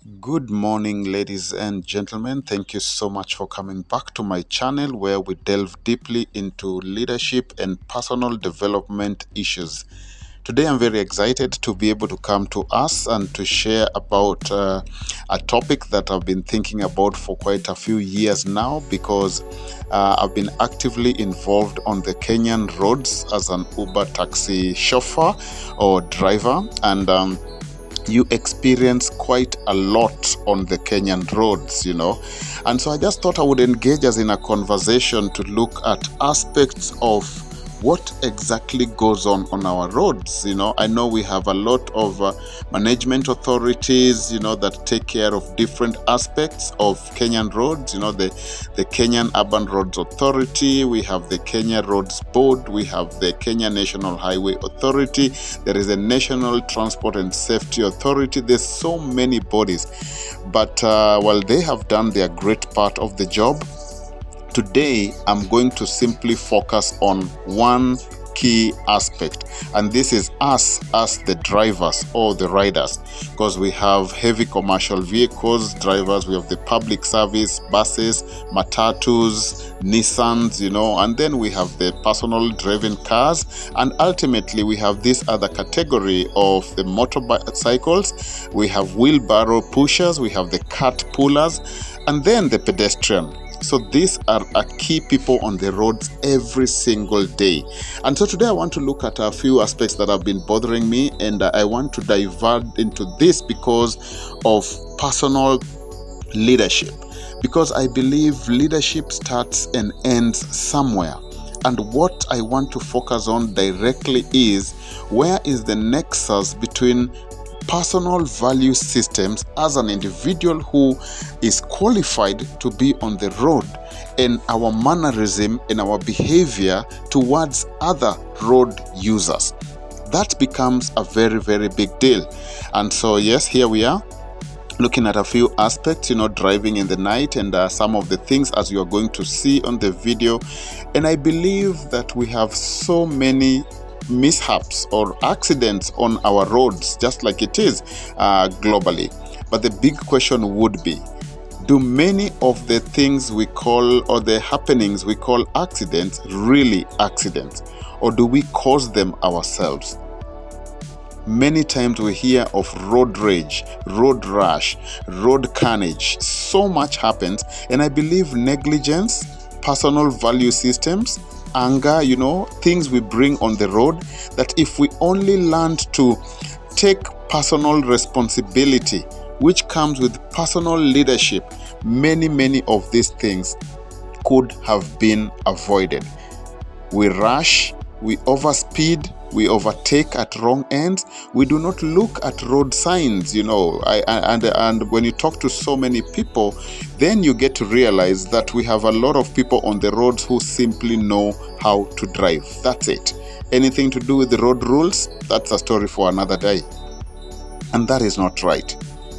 Good morning, ladies and gentlemen. Thank you so much for coming back to my channel where we delve deeply into leadership and personal development issues. Today, I'm very excited to be able to come to us and to share about a topic that I've been thinking about for quite a few years now because I've been actively involved on the Kenyan roads as an Uber taxi chauffeur or driver, and you experience quite a lot on the Kenyan roads. And so I just thought I would engage us in a conversation to look at aspects of what exactly goes on our roads. I know we have a lot of management authorities, that take care of different aspects of Kenyan roads. The Kenyan Urban Roads Authority, we have the Kenya Roads Board, we have the Kenya National Highway Authority, there is a National Transport and Safety Authority. There's so many bodies, but while they have done their great part of the job, today I'm going to simply focus on one key aspect, and this is us as the drivers or the riders, because we have heavy commercial vehicles drivers, we have the public service buses, matatus, Nissans, and then we have the personal driven cars, and ultimately we have this other category of the motorcycles. We have wheelbarrow pushers, we have the cart pullers, and then the pedestrian. So these are key people on the roads every single day. And so today I want to look at a few aspects that have been bothering me, and I want to divert into this because of personal leadership. Because I believe leadership starts and ends somewhere. And what I want to focus on directly is, where is the nexus between personal value systems as an individual who is qualified to be on the road, and our mannerism and our behavior towards other road users. That becomes a very, very big deal. And so yes, here we are looking at a few aspects, driving in the night, and some of the things as you are going to see on the video. And I believe that we have so many mishaps or accidents on our roads, just like it is globally. But the big question would be, do many of the things we call, or the happenings we call accidents, really accidents, or do we cause them ourselves? Many times we hear of road rage, road rash, road carnage. So much happens, and I believe negligence, personal value systems, anger, things we bring on the road, that if we only learned to take personal responsibility, which comes with personal leadership, many of these things could have been avoided. We rush, we overspeed, we overtake at wrong ends, we do not look at road signs, and when you talk to so many people, then you get to realize that we have a lot of people on the roads who simply know how to drive. That's it. Anything to do with the road rules, that's a story for another day. And that is not right.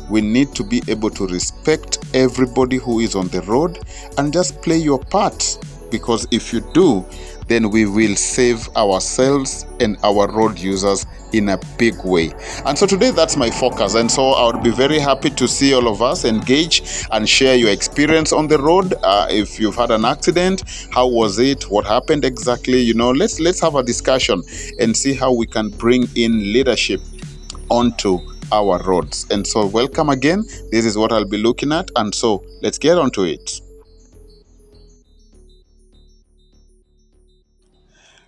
We need to be able to respect everybody who is on the road and just play your part, because if you do, then we will save ourselves and our road users in a big way. And so today that's my focus, and so I would be very happy to see all of us engage and share your experience on the road. If you've had an accident, how was it, what happened exactly? Let's have a discussion and see how we can bring in leadership onto our roads. And so welcome again. This is what I'll be looking at, and so let's get onto it.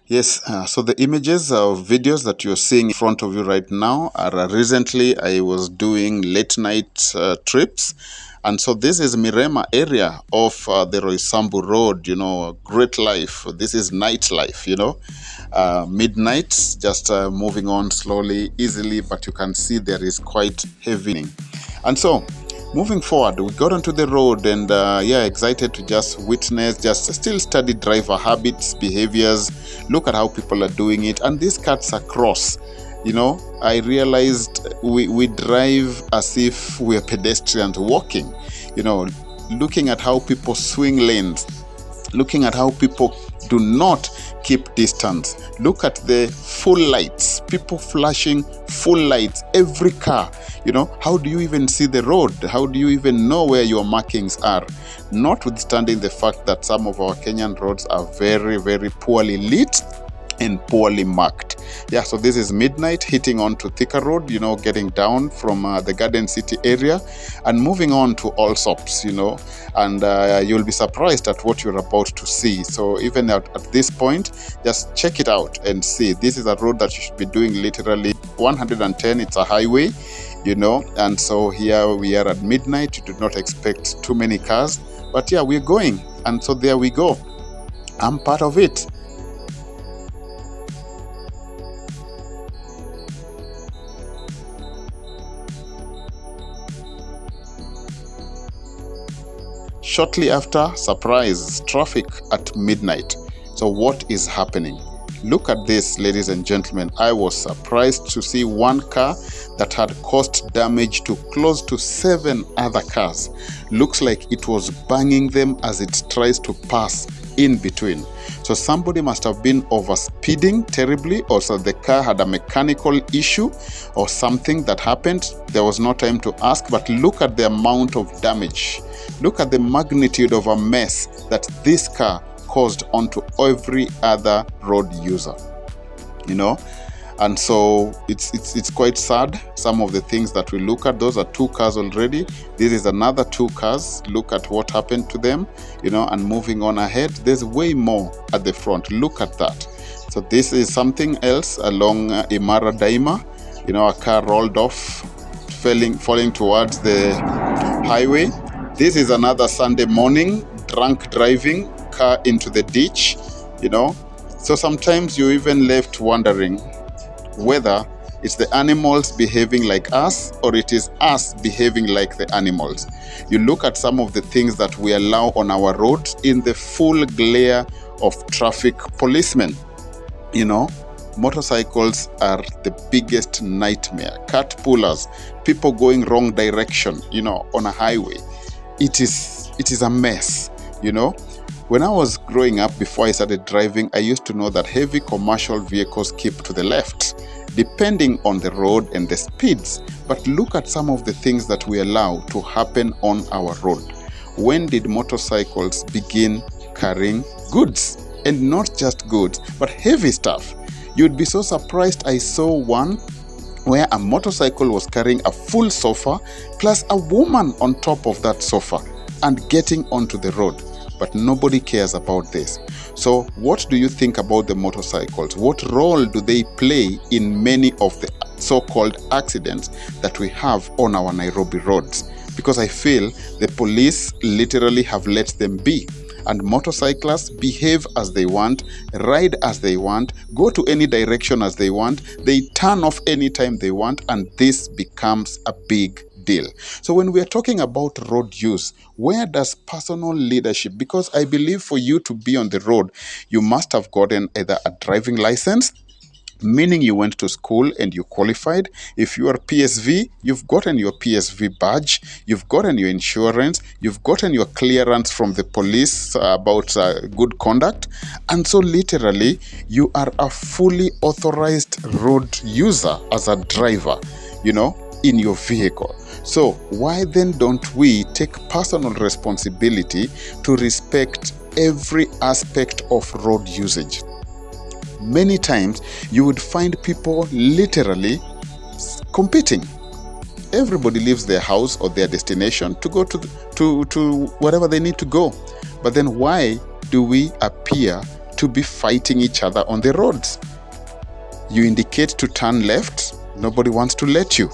Yes, so the images or videos that you're seeing in front of you right now are recently I was doing late night trips. And so this is Mirema area of the Roysambu Road, great life. This is nightlife, midnight, just moving on slowly, easily, but you can see there is quite heavy. And so moving forward, we got onto the road, and excited to just witness, just still study driver habits, behaviors, look at how people are doing it. And this cuts across. I realized we drive as if we're pedestrians walking, looking at how people swing lanes, looking at how people do not keep distance. Look at the full lights, people flashing full lights, every car, How do you even see the road? How do you even know where your markings are? Notwithstanding the fact that some of our Kenyan roads are very, very poorly lit and poorly marked. Yeah, so this is midnight hitting on to Thika Road, getting down from the Garden City area and moving on to Allsops, and you'll be surprised at what you're about to see. So even at this point, just check it out and see. This is a road that you should be doing literally 110. It's a highway, and so here we are at midnight. You do not expect too many cars, but yeah, we're going. And so there we go. I'm part of it. Shortly after, surprise, traffic at midnight. So what is happening? Look at this, ladies and gentlemen. I was surprised to see one car that had caused damage to close to 7 other cars. Looks like it was banging them as it tries to pass in between. So somebody must have been overspeeding terribly, or so the car had a mechanical issue or something that happened. There was no time to ask, but look at the amount of damage. Look at the magnitude of a mess that this car caused onto every other road user, and so it's quite sad. Some of the things that we look at, those are 2 cars already. This is another 2 cars. Look at what happened to them, and moving on ahead, there's way more at the front. Look at that. So this is something else along Imara Daima. A car rolled off, falling towards the highway. This is another Sunday morning, drunk driving, car into the ditch, So sometimes you're even left wondering whether it's the animals behaving like us or it is us behaving like the animals. You look at some of the things that we allow on our roads in the full glare of traffic policemen. Motorcycles are the biggest nightmare. Cat pullers, people going wrong direction, on a highway. It is a mess, When I was growing up, before I started driving, I used to know that heavy commercial vehicles keep to the left, depending on the road and the speeds. But look at some of the things that we allow to happen on our road. When did motorcycles begin carrying goods? And not just goods, but heavy stuff. You'd be so surprised. I saw one where a motorcycle was carrying a full sofa plus a woman on top of that sofa and getting onto the road. But nobody cares about this. So what do you think about the motorcycles? What role do they play in many of the so-called accidents that we have on our Nairobi roads? Because I feel the police literally have let them be. And motorcyclists behave as they want, ride as they want, go to any direction as they want, they turn off anytime they want, and this becomes a big deal. So when we are talking about road use, where does personal leadership, because I believe for you to be on the road, you must have gotten either a driving license, meaning you went to school and you qualified. If you are PSV, you've gotten your PSV badge, you've gotten your insurance, you've gotten your clearance from the police about good conduct. And so literally, you are a fully authorized road user as a driver, in your vehicle. So why then don't we take personal responsibility to respect every aspect of road usage? Many times you would find people literally competing. Everybody leaves their house or their destination to go to wherever they need to go. But then why do we appear to be fighting each other on the roads? You indicate to turn left, nobody wants to let you.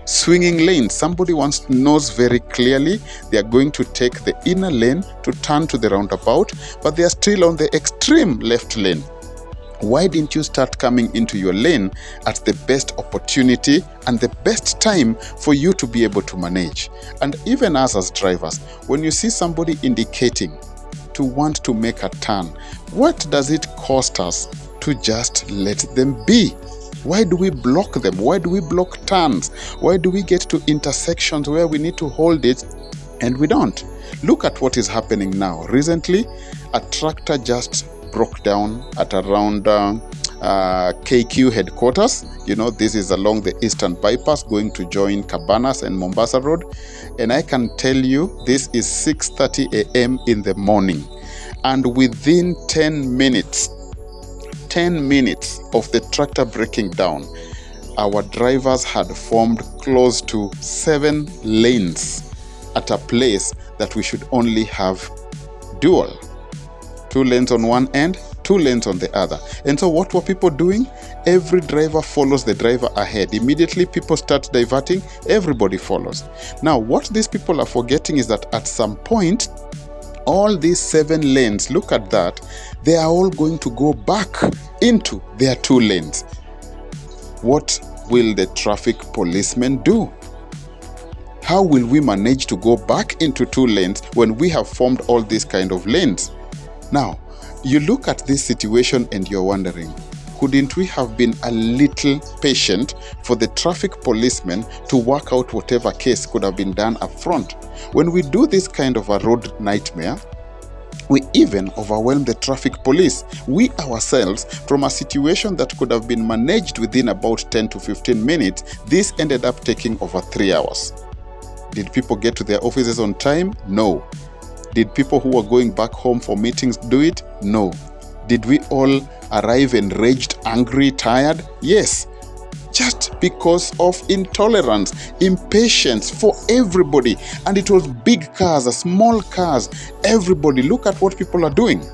Swinging lanes, somebody knows very clearly they are going to take the inner lane to turn to the roundabout, but they are still on the extreme left lane. Why didn't you start coming into your lane at the best opportunity and the best time for you to be able to manage? And even us as drivers, when you see somebody indicating to want to make a turn, what does it cost us to just let them be? Why do we block them? Why do we block turns? Why do we get to intersections where we need to hold it and we don't? Look at what is happening now. Recently, a tractor just broke down at around KQ headquarters. You know, this is along the Eastern Bypass going to join Cabanas and Mombasa Road. And I can tell you this is 6:30 a.m. in the morning. And within 10 minutes of the tractor breaking down, our drivers had formed close to 7 lanes at a place that we should only have dual. 2 lanes on one end, 2 lanes on the other. And so what were people doing? Every driver follows the driver ahead. Immediately people start diverting, everybody follows. Now, what these people are forgetting is that at some point, all these 7 lanes, look at that, they are all going to go back into their 2 lanes. What will the traffic policemen do? How will we manage to go back into 2 lanes when we have formed all these kind of lanes? Now, you look at this situation and you're wondering, couldn't we have been a little patient for the traffic policemen to work out whatever case could have been done up front? When we do this kind of a road nightmare, we even overwhelm the traffic police. We ourselves, from a situation that could have been managed within about 10 to 15 minutes, this ended up taking over 3 hours. Did people get to their offices on time? No. Did people who were going back home for meetings do it? No. Did we all arrive enraged, angry, tired? Yes. Just because of intolerance, impatience for everybody. And it was big cars, small cars, everybody. Look at what people are doing.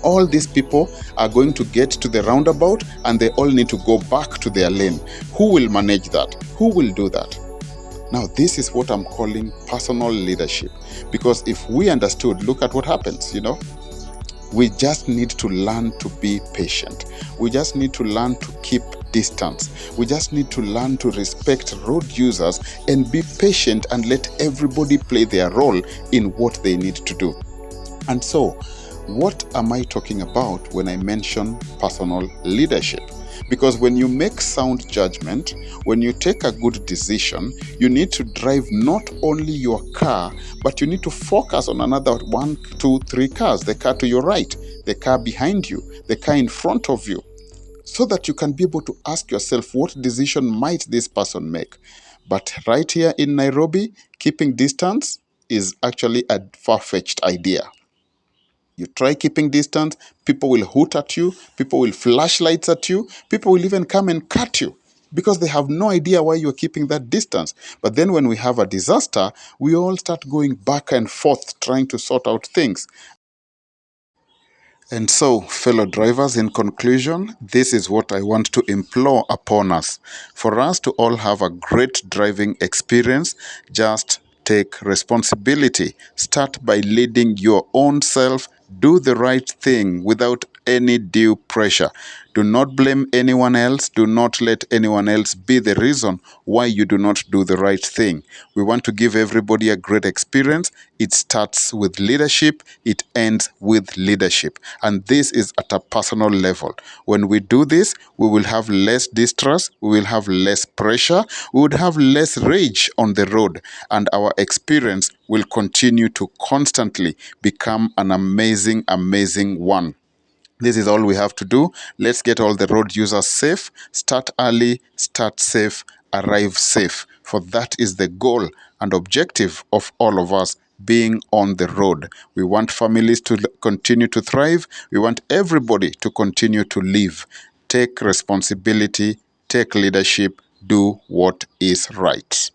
All these people are going to get to the roundabout and they all need to go back to their lane. Who will manage that? Who will do that? Now, this is what I'm calling personal leadership. Because if we understood, look at what happens, you know. We just need to learn to be patient. We just need to learn to keep distance. We just need to learn to respect road users and be patient and let everybody play their role in what they need to do. And so, what am I talking about when I mention personal leadership? Because when you make sound judgment, when you take a good decision, you need to drive not only your car, but you need to focus on another 1, 2, 3 cars. The car to your right, the car behind you, the car in front of you, so that you can be able to ask yourself, what decision might this person make? But right here in Nairobi, keeping distance is actually a far-fetched idea. You try keeping distance, people will hoot at you, people will flash lights at you, people will even come and cut you because they have no idea why you're keeping that distance. But then when we have a disaster, we all start going back and forth trying to sort out things. And so, fellow drivers, in conclusion, this is what I want to implore upon us. For us to all have a great driving experience, just take responsibility. Start by leading your own self. Do the right thing without any due pressure. Do not blame anyone else. Do not let anyone else be the reason why you do not do the right thing. We want to give everybody a great experience. It starts with leadership. It ends with leadership. And this is at a personal level. When we do this, we will have less distress. We will have less pressure. We would have less rage on the road. And our experience will continue to constantly become an amazing, amazing one. This is all we have to do. Let's get all the road users safe. Start early, start safe, arrive safe. For that is the goal and objective of all of us being on the road. We want families to continue to thrive. We want everybody to continue to live. Take responsibility, take leadership, do what is right.